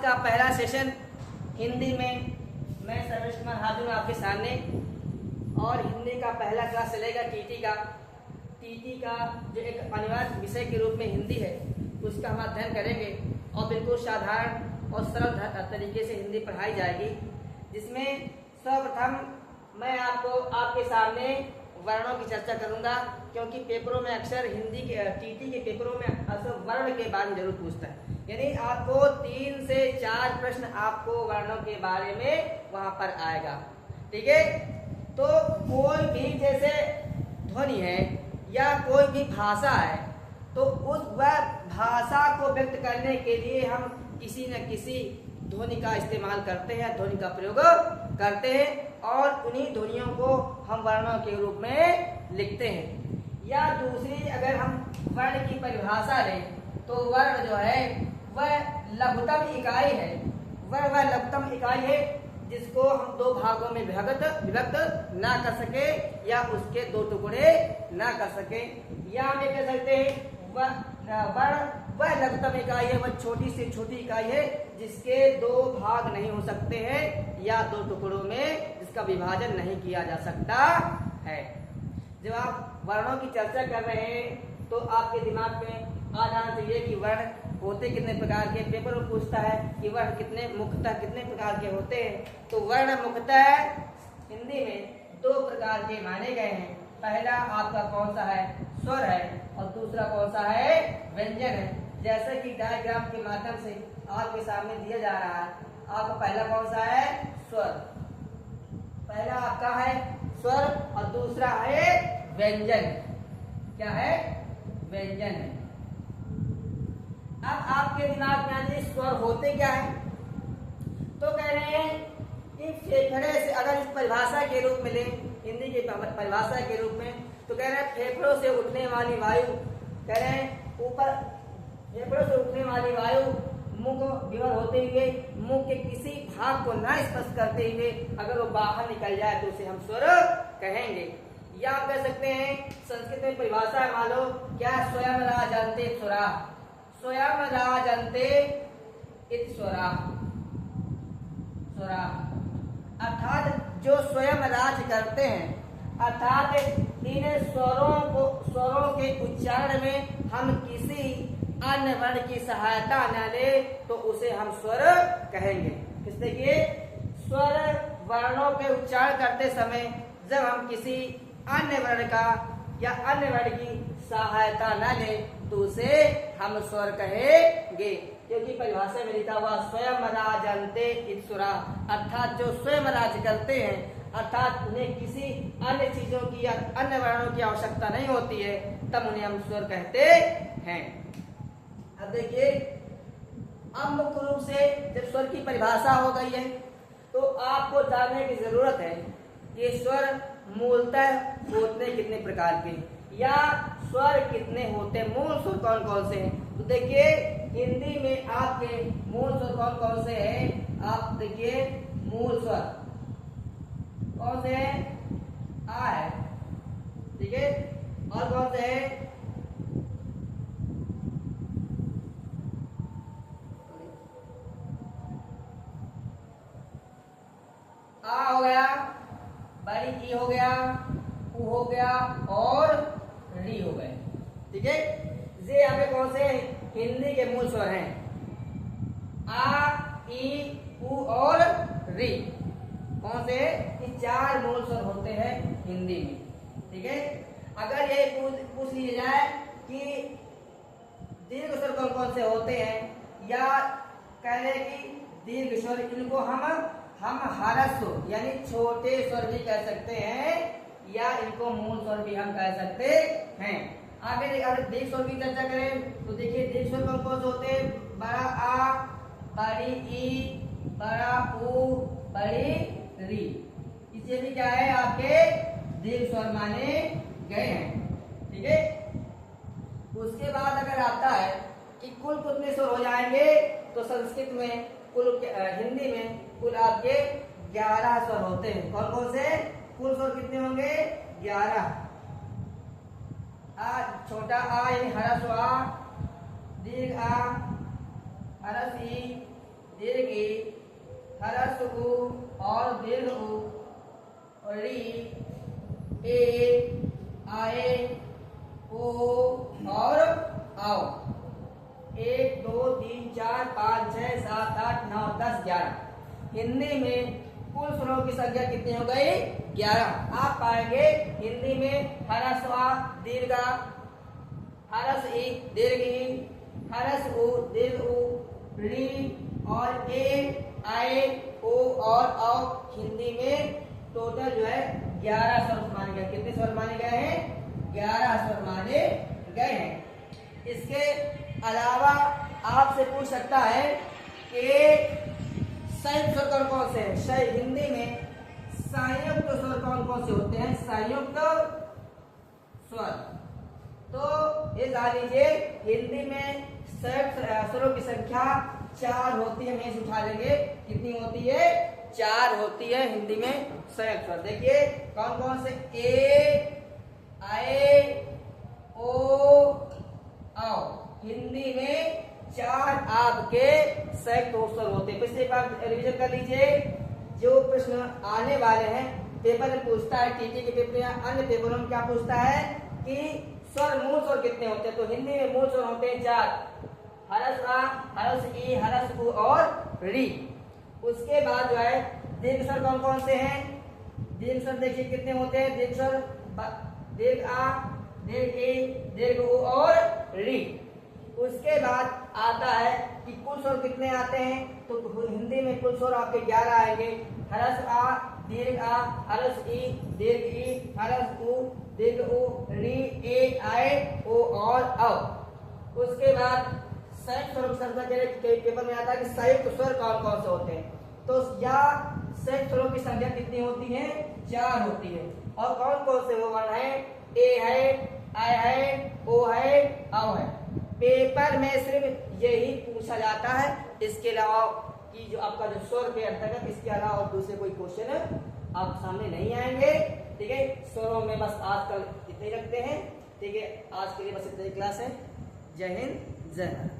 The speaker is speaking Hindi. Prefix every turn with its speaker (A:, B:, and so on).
A: का पहला सेशन हिंदी में मैं सर्वेश कुमार हाजिर हूँ आपके सामने। और हिंदी का पहला क्लास चलेगा टीटी का जो एक अनिवार्य विषय के रूप में हिंदी है उसका हम अध्ययन करेंगे और बिल्कुल साधारण और सरल तरीके से हिंदी पढ़ाई जाएगी, जिसमें सर्वप्रथम मैं आपको आपके सामने वर्णों की चर्चा करूंगा, क्योंकि पेपरों में अक्सर हिंदी के टीटी के पेपरों में अक्सर वर्ण के बारे में जरूर पूछता है। यानी आपको 3 से 4 प्रश्न आपको वर्णों के बारे में वहां पर आएगा। ठीक है, तो कोई भी जैसे ध्वनि है या कोई भी भाषा है तो उस वह भाषा को व्यक्त करने के लिए हम किसी न किसी ध्वनि का इस्तेमाल करते हैं, ध्वनि का प्रयोग करते हैं और उन्हीं ध्वनियों को हम वर्णों के रूप में लिखते हैं। या दूसरी अगर हम वर्ण की परिभाषा लें तो वर्ण जो है वह लघुतम इकाई है। वह लघुतम इकाई है जिसको हम 2 भागों में विभक्त ना कर सके या उसके 2 टुकड़े ना कर सके। या हम ये कह सकते हैं वह लघुतम इकाई है, वह छोटी से छोटी इकाई है जिसके 2 भाग नहीं हो सकते हैं या 2 टुकड़ों में जिसका विभाजन नहीं किया जा सकता है। जब आप वर्णों की चर्चा कर रहे हैं तो आपके दिमाग में आ जाना चाहिए कि वर्ण होते कितने प्रकार के। पेपर में पूछता है कि वर्ण मुख्यतः कितने प्रकार के होते हैं, तो वर्ण मुख्यतः हिंदी में 2 प्रकार के माने गए हैं। पहला आपका कौन सा है, स्वर है, और दूसरा कौन सा है, व्यंजन है। जैसे कि डायग्राम के माध्यम से आपके सामने दिया जा रहा है, आपका पहला कौन सा है, स्वर। पहला आपका है स्वर और दूसरा है व्यंजन। क्या है, व्यंजन है। अब आपके दिमाग में आने स्वर होते क्या है, तो कह रहे हैं कि फेफड़े से, अगर इस परिभाषा के रूप में लें, हिंदी की परिभाषा के रूप में, तो कह रहे हैं फेफड़ों से उठने वाली वायु, कह रहे हैं ऊपर फेफड़ों से उठने वाली वायु मुंह को विवर होते हुए मुंह के किसी भाग को ना स्पर्श करते हुए अगर वो बाहर निकल जाए तो उसे हम स्वर कहेंगे। या आप कह सकते हैं संस्कृत में परिभाषा है, मान लो क्या, स्वयं राजन्ते स्वरा, स्वयं राजन्ते इत स्वरा, स्वरा अर्थात जो स्वयं राज करते हैं, अर्थात इन स्वरों के उच्चारण में हम किसी अन्य वर्ण की सहायता न ले तो उसे हम स्वर कहेंगे। किस देखिए, स्वर वर्णों के उच्चारण करते समय जब हम किसी अन्य वर्ण का या अन्य वर्ण की सहायता न ले तो उसे हम स्वर कहेंगे, क्योंकि परिभाषा में लिखा हुआ स्वयं राजन्ते ईश्वरा, अर्थात जो स्वयं राज करते हैं, अर्थात उन्हें किसी अन्य चीजों की या अन्य वर्णों की आवश्यकता नहीं होती है, तब उन्हें हम स्वर कहते हैं। अब देखिए, अब मुख्य रूप से जब स्वर की परिभाषा हो गई है तो आपको जानने की जरूरत है कि स्वर मूलतः होते कितने प्रकार के या स्वर कितने होते हैं, मूल स्वर कौन कौन से हैं। तो देखिए हिंदी में आपके मूल स्वर कौन कौन से हैं, आप देखिए मूल स्वर कौन से हैं, आ है, ठीक है, और कौन से है, आ हो गया, बड़ी ई हो गया, उ हो गया और री हो गए। ठीक है, ये यहाँ पे कौन से हिंदी के मूल स्वर हैं, आ, ई, उ और री। कौन से, ये 4 मूल स्वर होते हैं हिंदी में। ठीक है, अगर ये पूछ लिया जाए कि दीर्घ स्वर कौन कौन से होते हैं, या कह रहे कि दीर्घ स्वर, इनको हम ह्रस्व यानी छोटे स्वर भी कह सकते हैं या इनको मूल स्वर भी हम कह सकते हैं। आगे अगर दीर्घ स्वर की चर्चा करें तो देखिए दीर्घ स्वर कौन कौन से होते हैं, बड़ा आ, बड़ी ई, बड़ा उ, बड़ी री, इसे भी क्या है, आपके दीर्घ स्वर माने गए हैं। ठीक है, उसके बाद अगर आता है कि कुल कितने स्वर हो जाएंगे, तो संस्कृत में हिंदी में कुल आपके 11 स्वर होते हैं। कौन कौन से, कुल स्वर कितने होंगे, 11। आ, छोटा आ यानी ह्रस्व आ, दीर्घ आ, ह्रस्व ई, दीर्घ ई, ह्रस्व उ और दीर्घ उ, री, ए, आए, ओ और आओ। 1 2 3 4 5 6 7 8 9 10 11। हिंदी में कुल स्वरों की संख्या कितनी हो गई? 11। आप पाएंगे हिंदी में ह्रस्व आ दीर्घ आ, ह्रस्व ई दीर्घ ई, ह्रस्व उ दीर्घ उ, री और ए, आए, ओ और आओ। हिंदी में टोटल जो है 11 स्वर माने गए। कितने स्वर माने गए हैं? 11 स्वर माने गए हैं। इसके अलावा आपसे पूछ सकता है कि संयुक्त स्वर कौन कौन से हैं? हिंदी में संयुक्त स्वर कौन कौन से होते हैं? संयुक्त स्वर, तो ये जान लीजिए हिंदी में संयुक्त स्वरों की संख्या 4 होती है। मैं उठा लेंगे, कितनी होती है? 4 होती है हिंदी में संयुक्त स्वर। देखिए कौन कौन से? ए, आए, ओ, आओ। हिंदी में 4 आपके संयुक्त स्वर होते हैं। पिछले बार रिवीजन कर लीजिए। जो प्रश्न आने वाले हैं पेपर में पूछता है, टीटी के पेपर या अन्य पेपरों में क्या पूछता है कि स्वर मूल स्वर कितने होते हैं? तो हिंदी में मूल स्वर होते हैं 4, ह्रस्व आ, ह्रस्व ई, ह्रस्व उ और री। उसके बाद जो है दीर्घ स्वर कौन कौन से हैं? दीर्घ स्वर देखिए कितने होते हैं? दीर्घ स्वर दीर्घ आ, दीर्घ ई, दीर्घ उ और री। उसके बाद आता है कि कुल स्वर कितने आते हैं? तो हिंदी में कुल स्वर आपके 11 आएंगे। ह्रस्व आ, दीर्घ आ, ह्रस्व ई, दीर्घ ई, ह्रस्व उ, दीर्घ उ, री, ए, आए, ओ और औ। उसके बाद संयुक्त स्वर की संख्या के पेपर में आता है कि संयुक्त स्वर कौन कौन से होते हैं? तो या संयुक्त स्वरों की संख्या कितनी होती है? 4 होती है। और कौन कौन से वो वर्ण है? ए है, आय है, ओ है, औ है। पेपर में सिर्फ यही पूछा जाता है। इसके अलावा कि जो आपका जो स्वर के अंतर्गत इसके अलावा और दूसरे कोई क्वेश्चन आप सामने नहीं आएंगे। ठीक है, स्वरों में बस आजकल इतने रखते हैं। ठीक है, आज के लिए बस इतनी क्लास है। जय हिंद, जय भारत।